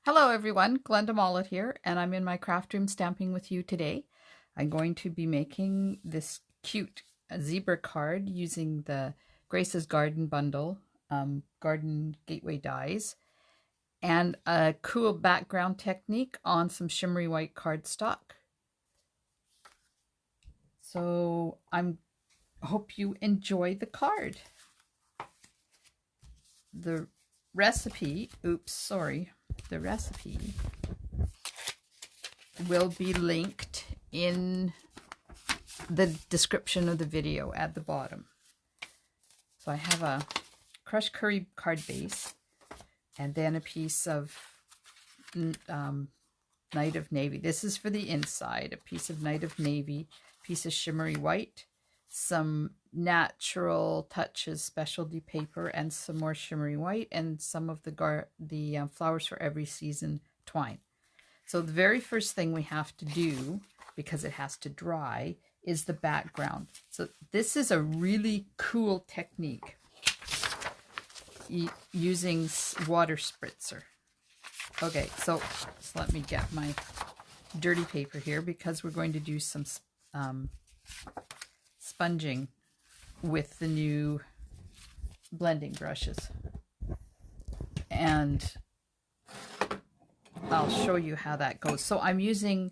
Hello everyone, Glenda Mollet here, and I'm in my craft room stamping with you today. I'm going to be making this cute zebra card using the Grace's Garden Bundle, Garden Gateway dies, and a cool background technique on some shimmery white cardstock. So I hope you enjoy the card. The recipe will be linked in the description of the video at the bottom. So I have a crushed curry card base and then a piece of Night of Navy. This is for the inside. A piece of Night of Navy, piece of shimmery white, some Natural Touches specialty paper, and some more shimmery white, and some of the Flowers for Every Season twine. So the very first thing we have to do, because it has to dry, is the background. So this is a really cool technique using water spritzer. Okay, so let me get my dirty paper here because we're going to do some sponging with the new blending brushes. And I'll show you how that goes. So I'm using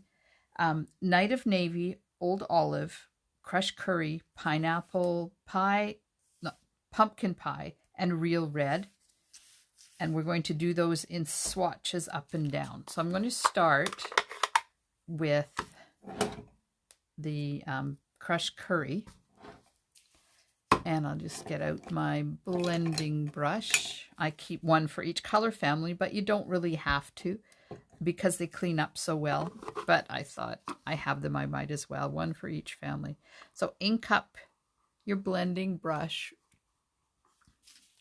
Night of Navy, Old Olive, crushed curry, pineapple pie, no, pumpkin pie, and real red. And we're going to do those in swatches up and down. So I'm going to start with the crushed curry. And I'll just get out my blending brush. I keep one for each color family, but you don't really have to because they clean up so well. But I thought I have them, I might as well. One for each family. So ink up your blending brush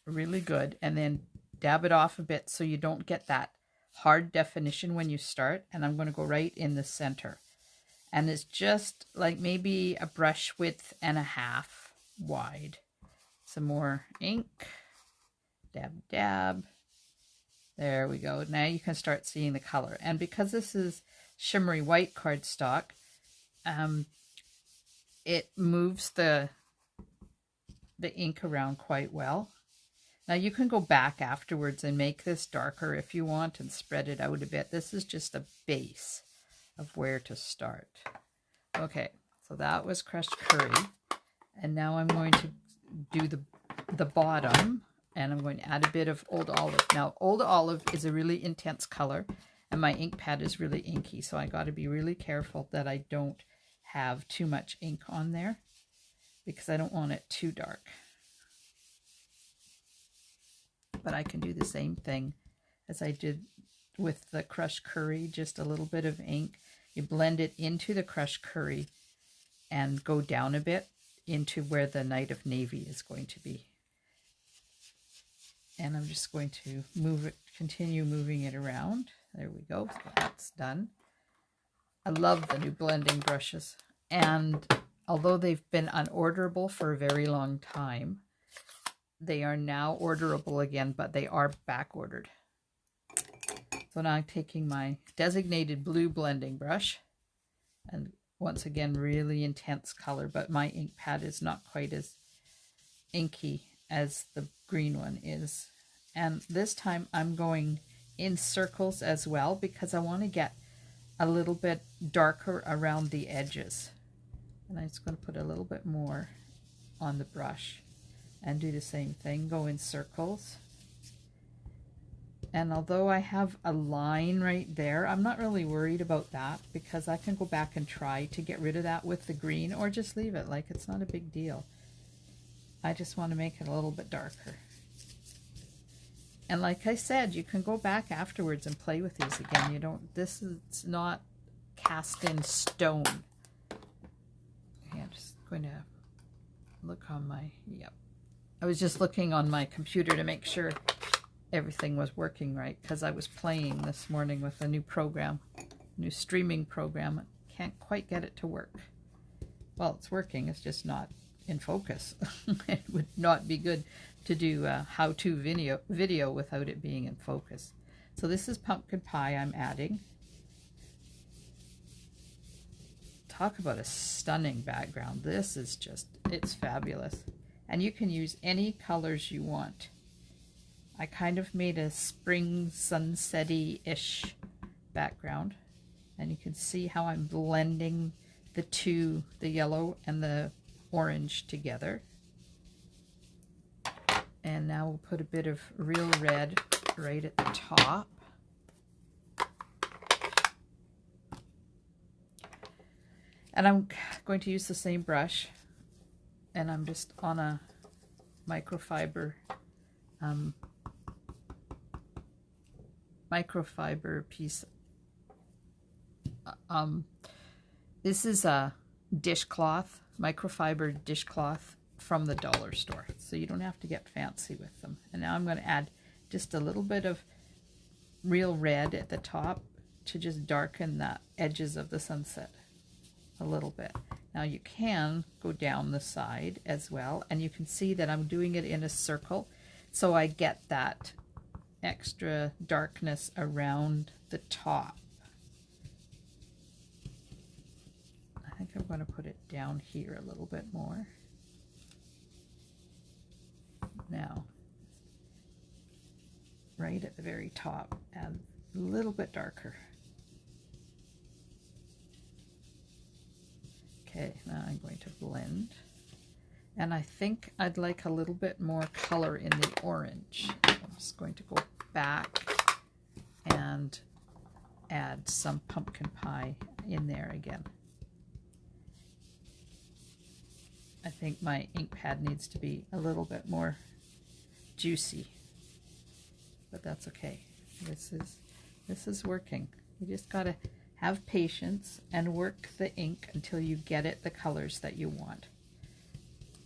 really good and then dab it off a bit so you don't get that hard definition when you start. And I'm going to go right in the center. And it's just like maybe a brush width and a half wide. Some more ink. Dab, dab. There we go. Now you can start seeing the color. And because this is shimmery white cardstock, it moves the ink around quite well. Now you can go back afterwards and make this darker if you want and spread it out a bit. This is just a base of where to start. Okay, so that was crushed curry. And now I'm going to do the bottom, and I'm going to add a bit of Old Olive. Now, Old Olive is a really intense color, and my ink pad is really inky, so I got to be really careful that I don't have too much ink on there because I don't want it too dark. But I can do the same thing as I did with the crushed curry, just a little bit of ink. You blend it into the crushed curry and go down a bit into where the Night of Navy is going to be. And I'm just going to move it, continue moving it around. There we go. So that's done. I love the new blending brushes. And although they've been unorderable for a very long time, they are now orderable again, but they are back ordered. So now I'm taking my designated blue blending brush, and once again, really intense color, but my ink pad is not quite as inky as the green one is. And this time I'm going in circles as well because I want to get a little bit darker around the edges. And I'm just going to put a little bit more on the brush and do the same thing, go in circles. And although I have a line right there, I'm not really worried about that because I can go back and try to get rid of that with the green or just leave it, like it's not a big deal. I just want to make it a little bit darker. And like I said, you can go back afterwards and play with these again. This is not cast in stone. Okay, I'm just going to look on my, yep. I was just looking on my computer to make sure everything was working right because I was playing this morning with a new program, new streaming program. I can't quite get it to work. Well, it's working, it's just not in focus. It would not be good to do a how-to video without it being in focus. So this is pumpkin pie I'm adding. Talk about a stunning background. This is just, it's fabulous. And you can use any colors you want. I kind of made a spring sunset-y-ish background. And you can see how I'm blending the two, the yellow and the orange together. And now we'll put a bit of real red right at the top. And I'm going to use the same brush, and I'm just on a microfiber piece. This is a dishcloth, microfiber dishcloth from the dollar store, so you don't have to get fancy with them. And now I'm going to add just a little bit of real red at the top to just darken the edges of the sunset a little bit. Now you can go down the side as well, and you can see that I'm doing it in a circle, so I get that extra darkness around the top. I think I'm going to put it down here a little bit more. Now, right at the very top, and a little bit darker. Okay, now I'm going to blend. And I think I'd like a little bit more color in the orange. I'm just going to go back and add some pumpkin pie in there again. I think my ink pad needs to be a little bit more juicy, but that's okay. This is working. You just gotta have patience and work the ink until you get it the colors that you want.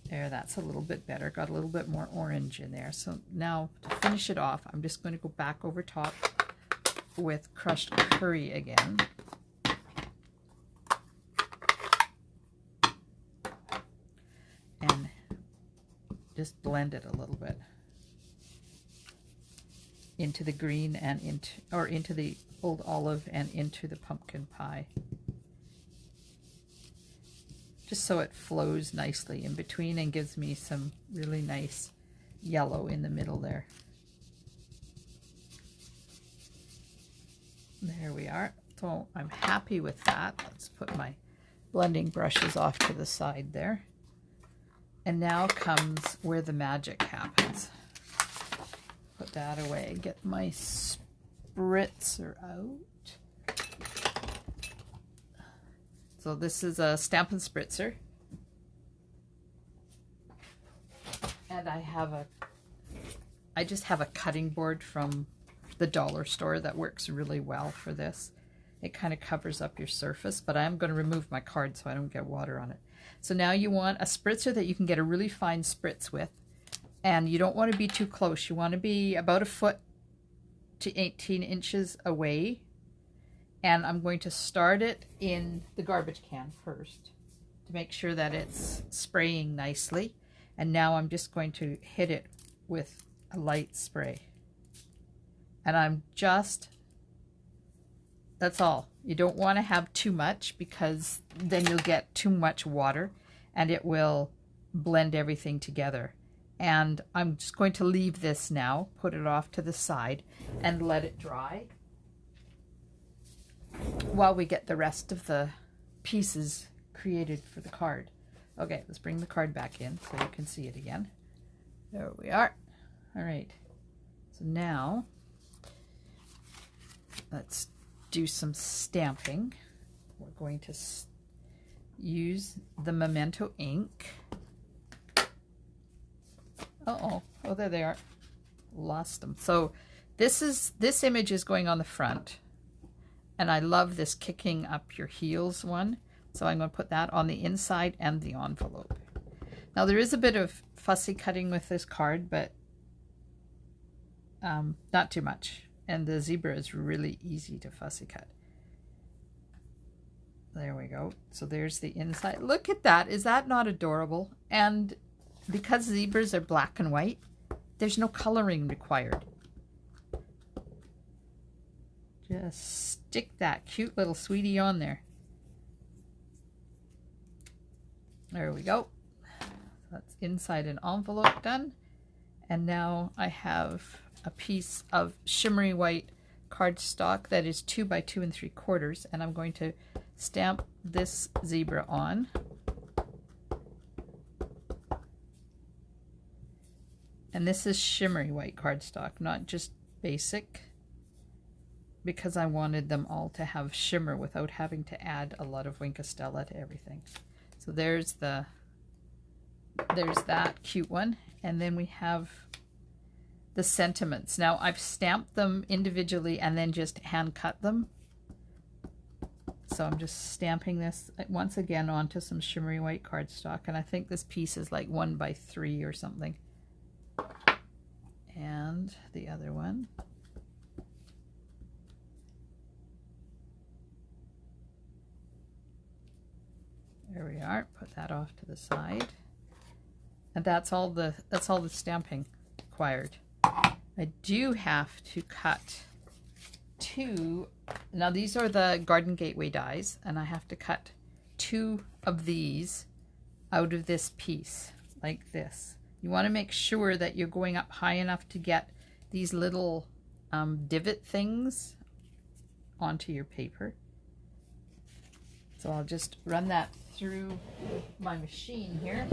There, that's a little bit better. Got a little bit more orange in there. So now to finish it off, I'm just going to go back over top with crushed curry again. And just blend it a little bit into the green and into the old olive and into the pumpkin pie, just so it flows nicely in between and gives me some really nice yellow in the middle there. There we are. So I'm happy with that. Let's put my blending brushes off to the side there. And now comes where the magic happens. Put that away. Get my spritzer out. So this is a Stampin' Spritzer. And I just have a cutting board from the dollar store that works really well for this. It kind of covers up your surface, but I'm going to remove my card so I don't get water on it. So now you want a spritzer that you can get a really fine spritz with, and you don't want to be too close. You want to be about 1 foot to 18 inches away. And I'm going to start it in the garbage can first to make sure that it's spraying nicely. And now I'm just going to hit it with a light spray. And I'm just, that's all. You don't want to have too much because then you'll get too much water and it will blend everything together. And I'm just going to leave this now, put it off to the side and let it dry while we get the rest of the pieces created for the card. Okay, let's bring the card back in so you can see it again. There we are. All right, so now let's do some stamping. We're going to use the Memento ink. Oh, there they are. Lost them. So this image is going on the front, and I love this kicking up your heels one. So I'm going to put that on the inside and the envelope. Now there is a bit of fussy cutting with this card, but not too much. And the zebra is really easy to fussy cut. There we go. So there's the inside. Look at that. Is that not adorable? And because zebras are black and white, there's no coloring required. Just stick that cute little sweetie on there. There we go. That's inside an envelope done. And now I have a piece of shimmery white cardstock that is 2 by 2 3/4, and I'm going to stamp this zebra on. And this is shimmery white cardstock, not just basic, because I wanted them all to have shimmer without having to add a lot of Wink Stella to everything. So there's that cute one, and then we have the sentiments. Now I've stamped them individually and then just hand cut them. So I'm just stamping this once again onto some shimmery white cardstock, and I think this piece is like 1 by 3 or something. And the other one. There we are. Put that off to the side. And that's all the stamping required. I do have to cut 2. Now these are the Garden Gateway dies, and I have to cut 2 of these out of this piece, like this. You want to make sure that you're going up high enough to get these little divot things onto your paper. So I'll just run that through my machine here.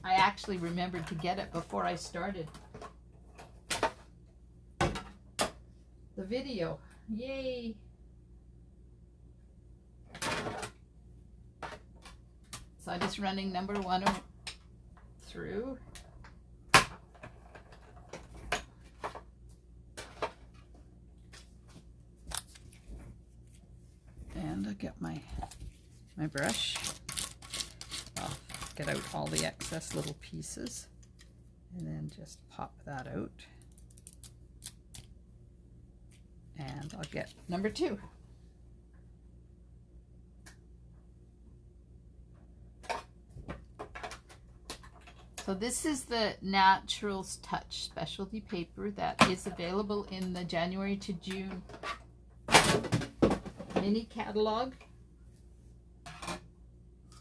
I actually remembered to get it before I started the video. Yay! So I'm just running number 1 through. And I'll get my brush. I'll get out all the excess little pieces and then just pop that out. And I'll get number 2. So this is the Naturals Touch specialty paper that is available in the January to June mini catalog.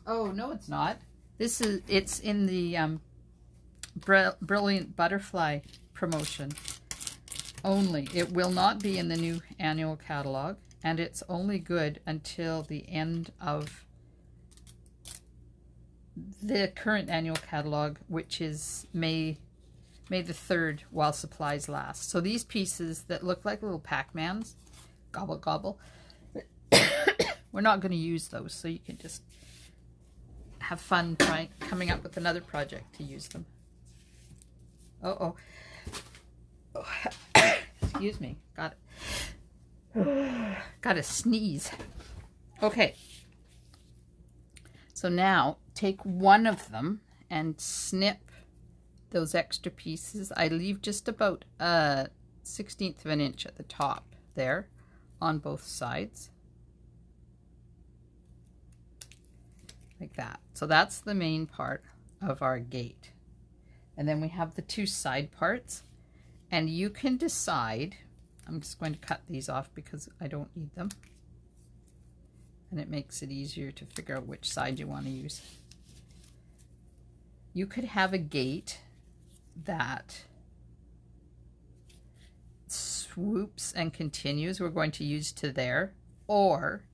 Oh, no, it's not. It's in the Brilliant Butterfly promotion only. It will not be in the new annual catalog, and it's only good until the end of the current annual catalog, which is May the 3rd, while supplies last. So these pieces that look like little Pac-Mans, gobble gobble, we're not going to use those, so you can just have fun coming up with another project to use them. Oh, excuse me, got to sneeze. Okay, so now take one of them and snip those extra pieces. I leave just about a 1/16 of an inch at the top there on both sides, like that. So that's the main part of our gate. And then we have the 2 side parts, and you can decide. I'm just going to cut these off because I don't need them, and it makes it easier to figure out which side you want to use. You could have a gate that swoops and continues. We're going to use to there, or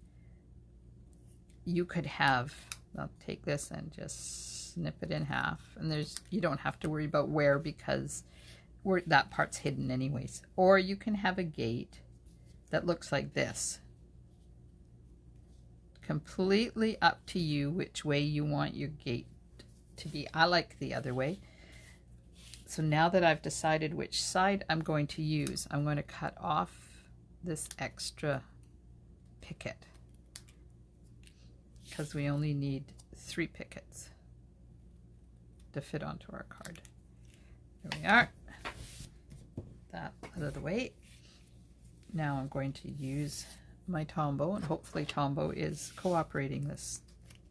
you could have, I'll take this and just snip it in half, and you don't have to worry about where, because that part's hidden anyways. Or you can have a gate that looks like this. Completely up to you which way you want your gate to be. I like the other way. So now that I've decided which side I'm going to use, I'm going to cut off this extra picket, because we only need 3 pickets to fit onto our card. There we are. That out of the way. Now I'm going to use my Tombow, and hopefully Tombow is cooperating this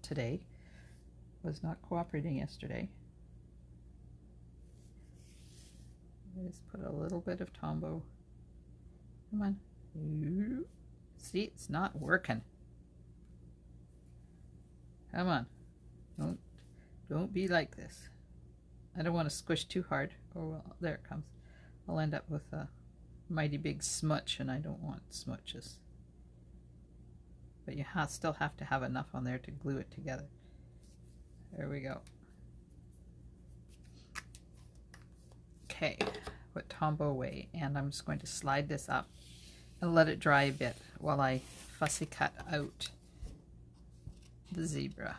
today. Was not cooperating yesterday. Just put a little bit of Tombow. Come on, See, it's not working. Come on. Don't be like this. I don't want to squish too hard. Oh, well, there it comes. I'll end up with a mighty big smudge, and I don't want smudges. But you still have to have enough on there to glue it together. There we go. Okay, put Tombow away, and I'm just going to slide this up and let it dry a bit while I fussy cut out the zebra.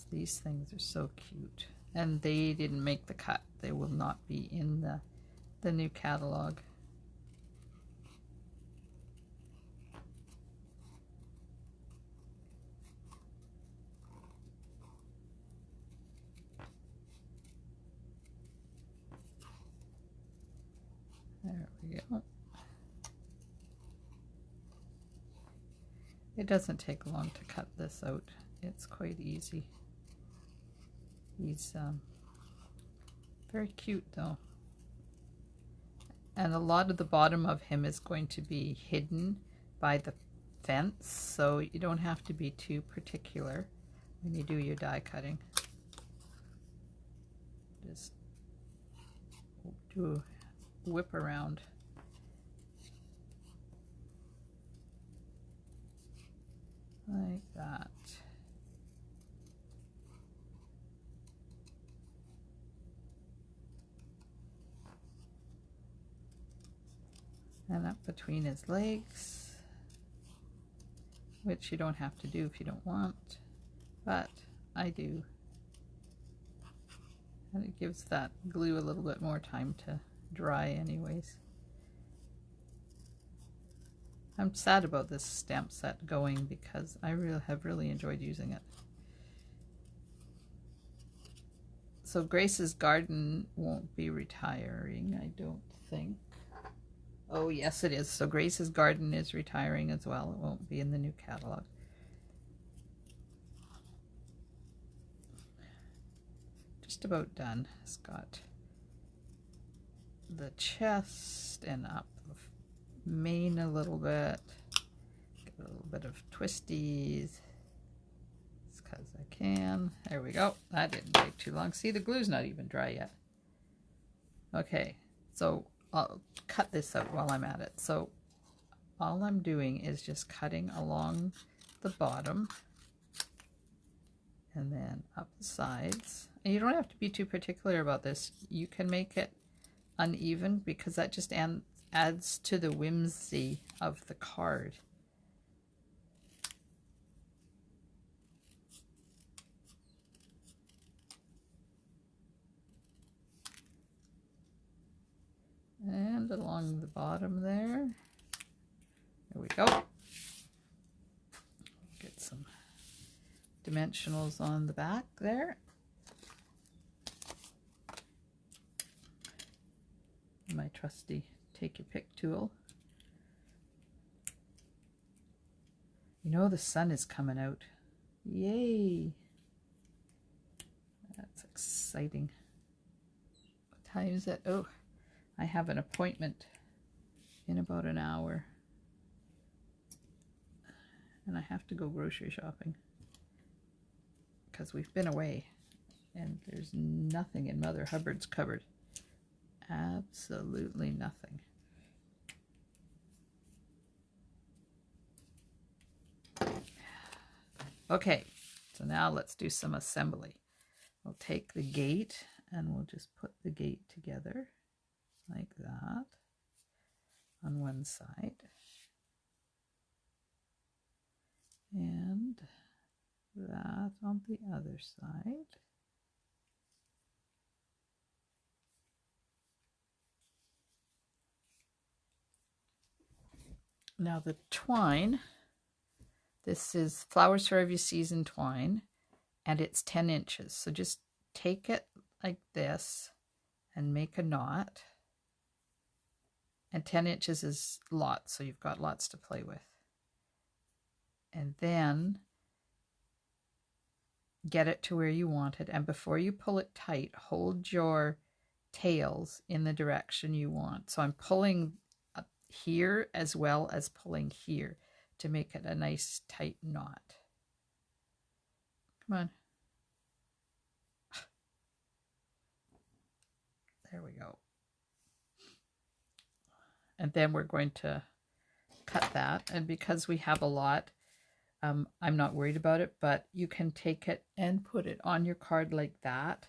These things are so cute, and they didn't make the cut. They will not be in the new catalog. There we go. It doesn't take long to cut this out. It's quite easy. He's very cute though. And a lot of the bottom of him is going to be hidden by the fence, so you don't have to be too particular when you do your die cutting. Just do a whip around. Like that. And up between his legs, which you don't have to do if you don't want, but I do. And it gives that glue a little bit more time to dry anyways. I'm sad about this stamp set going because I have really enjoyed using it. So Grace's Garden won't be retiring, I don't think. Oh yes it is. So Grace's Garden is retiring as well. It won't be in the new catalog. Just about done. It's got the chest and up the mane a little bit. Get a little bit of twisties. Just because I can. There we go. That didn't take too long. See, the glue's not even dry yet. Okay, so I'll cut this out while I'm at it. So all I'm doing is just cutting along the bottom and then up the sides. And you don't have to be too particular about this. You can make it uneven because that just adds to the whimsy of the card. And along the bottom there. There we go. Get some dimensionals on the back there. My trusty take your pick tool. You know the sun is coming out. Yay! That's exciting. What time is it? Oh, I have an appointment in about an hour. And I have to go grocery shopping because we've been away and there's nothing in Mother Hubbard's cupboard. Absolutely nothing. Okay, so now let's do some assembly. We'll take the gate and we'll just put the gate together like that on one side and that on the other side. Now the twine, this is Flowers for Every Season twine, and it's 10 inches. So just take it like this and make a knot. And 10 inches is lots, so you've got lots to play with. And then get it to where you want it. And before you pull it tight, hold your tails in the direction you want. So I'm pulling up here as well as pulling here to make it a nice tight knot. Come on. There we go. And then we're going to cut that. And because we have a lot, I'm not worried about it, but you can take it and put it on your card like that.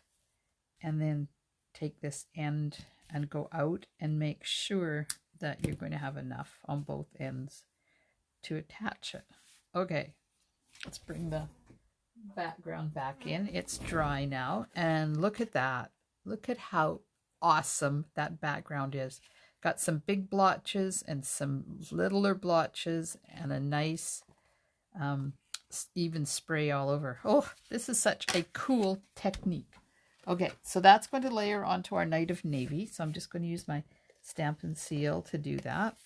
And then take this end and go out and make sure that you're going to have enough on both ends to attach it. Okay, let's bring the background back in. It's dry now, and look at that. Look at how awesome that background is. Got some big blotches and some littler blotches and a nice even spray all over. Oh, this is such a cool technique. Okay, so that's going to layer onto our Night of Navy. So I'm just going to use my Stampin' Seal to do that.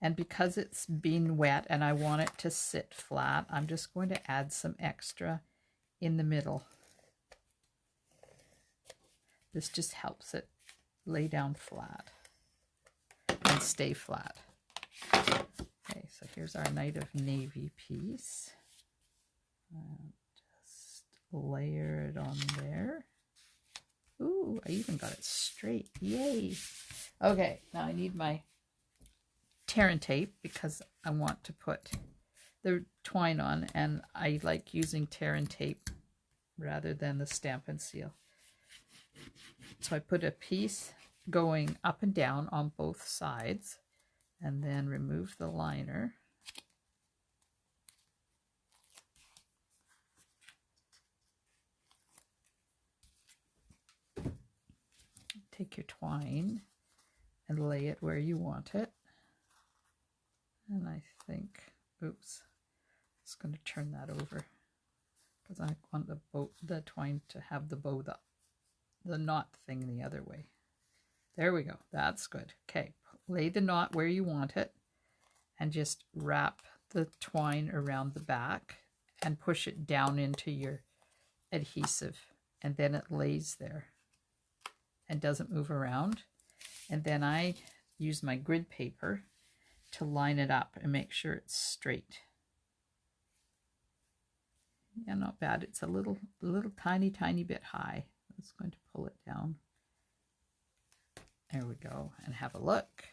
And because it's been wet and I want it to sit flat, I'm just going to add some extra in the middle. This just helps it lay down flat and stay flat. Okay, so here's our Night of Navy piece. Just layer it on there. Ooh, I even got it straight. Yay! Okay, now I need my tear and tape because I want to put the twine on, and I like using tear and tape rather than the Stampin' Seal. So I put a piece going up and down on both sides, and then remove the liner. Take your twine and lay it where you want it. And I think, oops, I'm just going to turn that over because I want the twine to have the bow, the knot thing the other way. There we go. That's good. Okay, lay the knot where you want it and just wrap the twine around the back and push it down into your adhesive, and then it lays there and doesn't move around. And then I use my grid paper to line it up and make sure it's straight. Yeah, not bad. It's a little tiny bit high. I'm just going to pull it down. There we go. And have a look.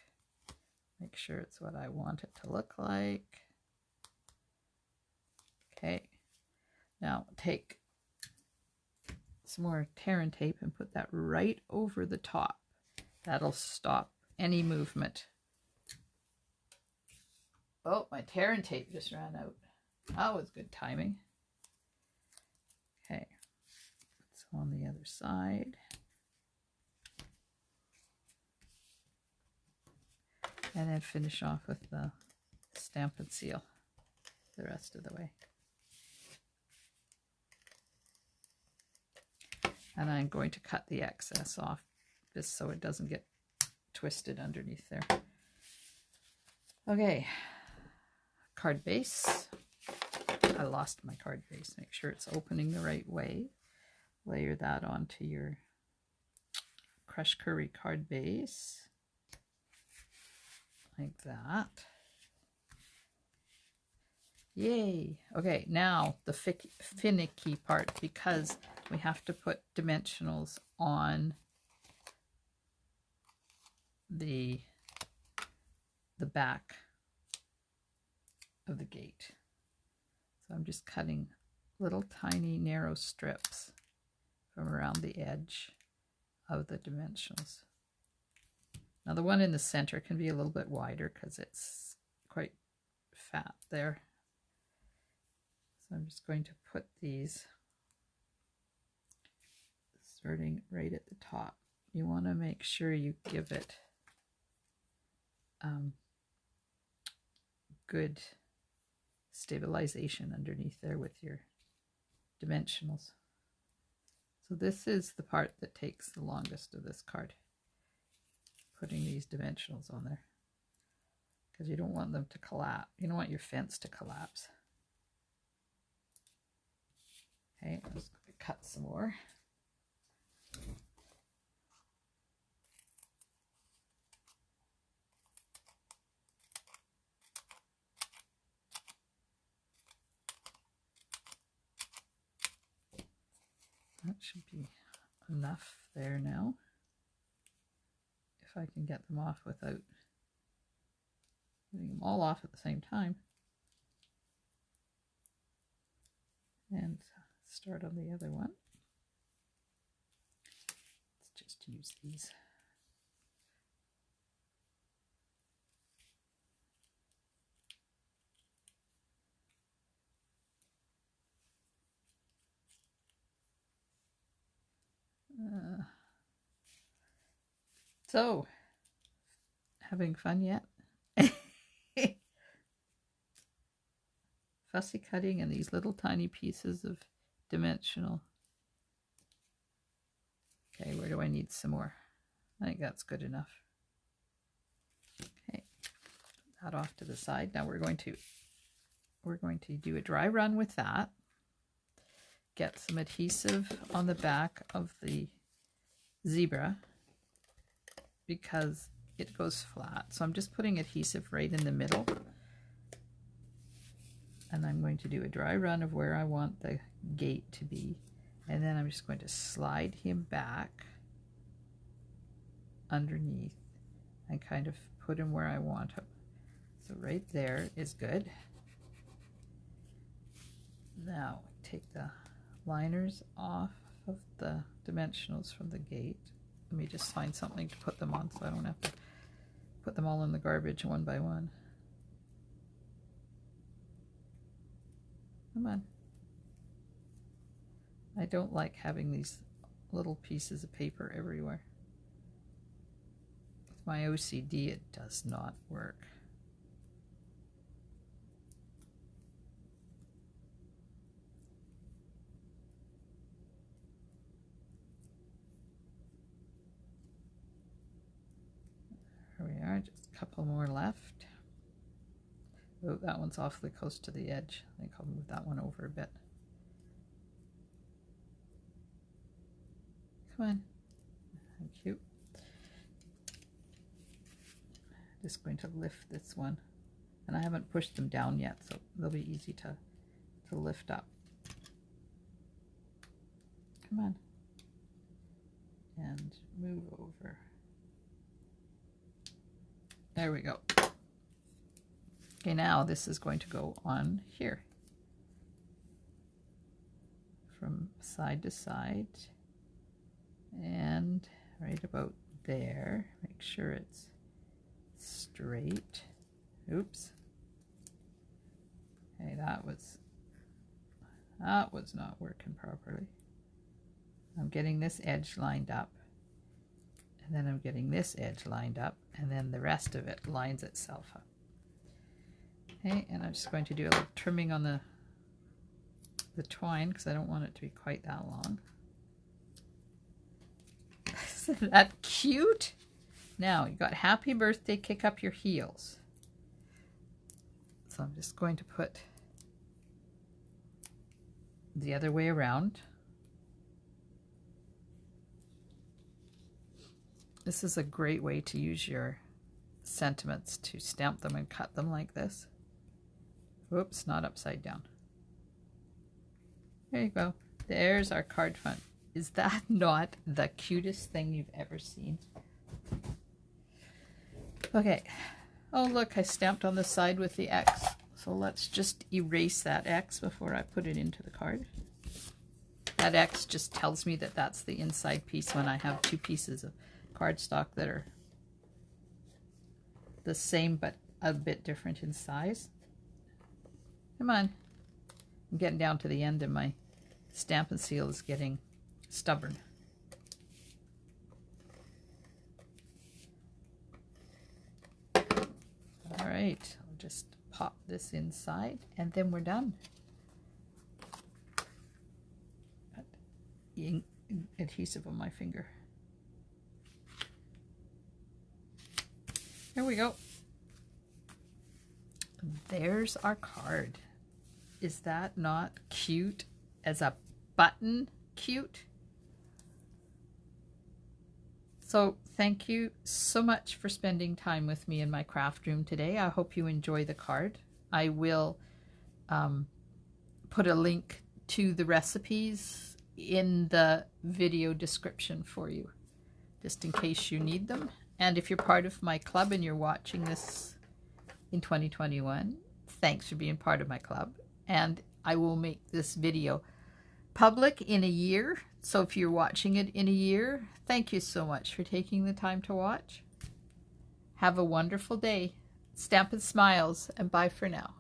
Make sure it's what I want it to look like. Okay. Now take some more tear and tape and put that right over the top. That'll stop any movement. Oh, my tear and tape just ran out. That was good timing. Okay. So on the other side. And then finish off with the Stampin' Seal the rest of the way. And I'm going to cut the excess off just so it doesn't get twisted underneath there. Okay, card base. I lost my card base. Make sure it's opening the right way. Layer that onto your crushed curry card base. Like that. Yay! Okay, now the finicky part, because we have to put dimensionals on the back of the gate. So I'm just cutting little tiny narrow strips from around the edge of the dimensionals. Now the one in the center can be a little bit wider because it's quite fat there. So I'm just going to put these starting right at the top. You want to make sure you give it good stabilization underneath there with your dimensionals. So this is the part that takes the longest of this card. Putting these dimensionals on there because you don't want them to collapse. You don't want your fence to collapse. Okay, I'm just going to cut some more. That should be enough there now. If I can get them off without getting them all off at the same time. And start on the other one. Let's just use these. So, having fun yet? Fussy cutting and these little tiny pieces of dimensional. Okay, where do I need some more? I think that's good enough. Okay, put that off to the side. Now we're going to do a dry run with that. Get some adhesive on the back of the zebra because it goes flat. So I'm just putting adhesive right in the middle. And I'm going to do a dry run of where I want the gate to be. And then I'm just going to slide him back underneath and kind of put him where I want him. So right there is good. Now take the liners off of the dimensionals from the gate. Let me just find something to put them on so I don't have to put them all in the garbage one by one. Come on. I don't like having these little pieces of paper everywhere. With my OCD, it does not work. There we are, just a couple more left. Oh, that one's awfully close to the edge. I think I'll move that one over a bit. Come on. Thank you. Just going to lift this one. And I haven't pushed them down yet, so they'll be easy to lift up. Come on. And move over. There we go. Okay, now this is going to go on here. From side to side. And right about there. Make sure it's straight. Oops. Okay, that was not working properly. I'm getting this edge lined up. And then I'm getting this edge lined up. And then the rest of it lines itself up. Okay, and I'm just going to do a little trimming on the twine because I don't want it to be quite that long. Isn't that cute? Now you got happy birthday, kick up your heels. So I'm just going to put the other way around. This is a great way to use your sentiments, to stamp them and cut them like this. Whoops, not upside down. There you go. There's our card front. Is that not the cutest thing you've ever seen? Okay. Oh, look, I stamped on the side with the X. So let's just erase that X before I put it into the card. That X just tells me that that's the inside piece when I have two pieces of cardstock that are the same but a bit different in size. Come on. I'm getting down to the end and my Stampin' Seal is getting stubborn. All right, I'll just pop this inside and then we're done. Got adhesive on my finger. There we go. There's our card. Is that not cute as a button cute. So thank you so much for spending time with me in my craft room today. I hope you enjoy the card. I will put a link to the recipes in the video description for you, just in case you need them. And if you're part of my club and you're watching this in 2021, thanks for being part of my club. And I will make this video public in a year. So if you're watching it in a year, thank you so much for taking the time to watch. Have a wonderful day. Stampin' Smiles, and bye for now.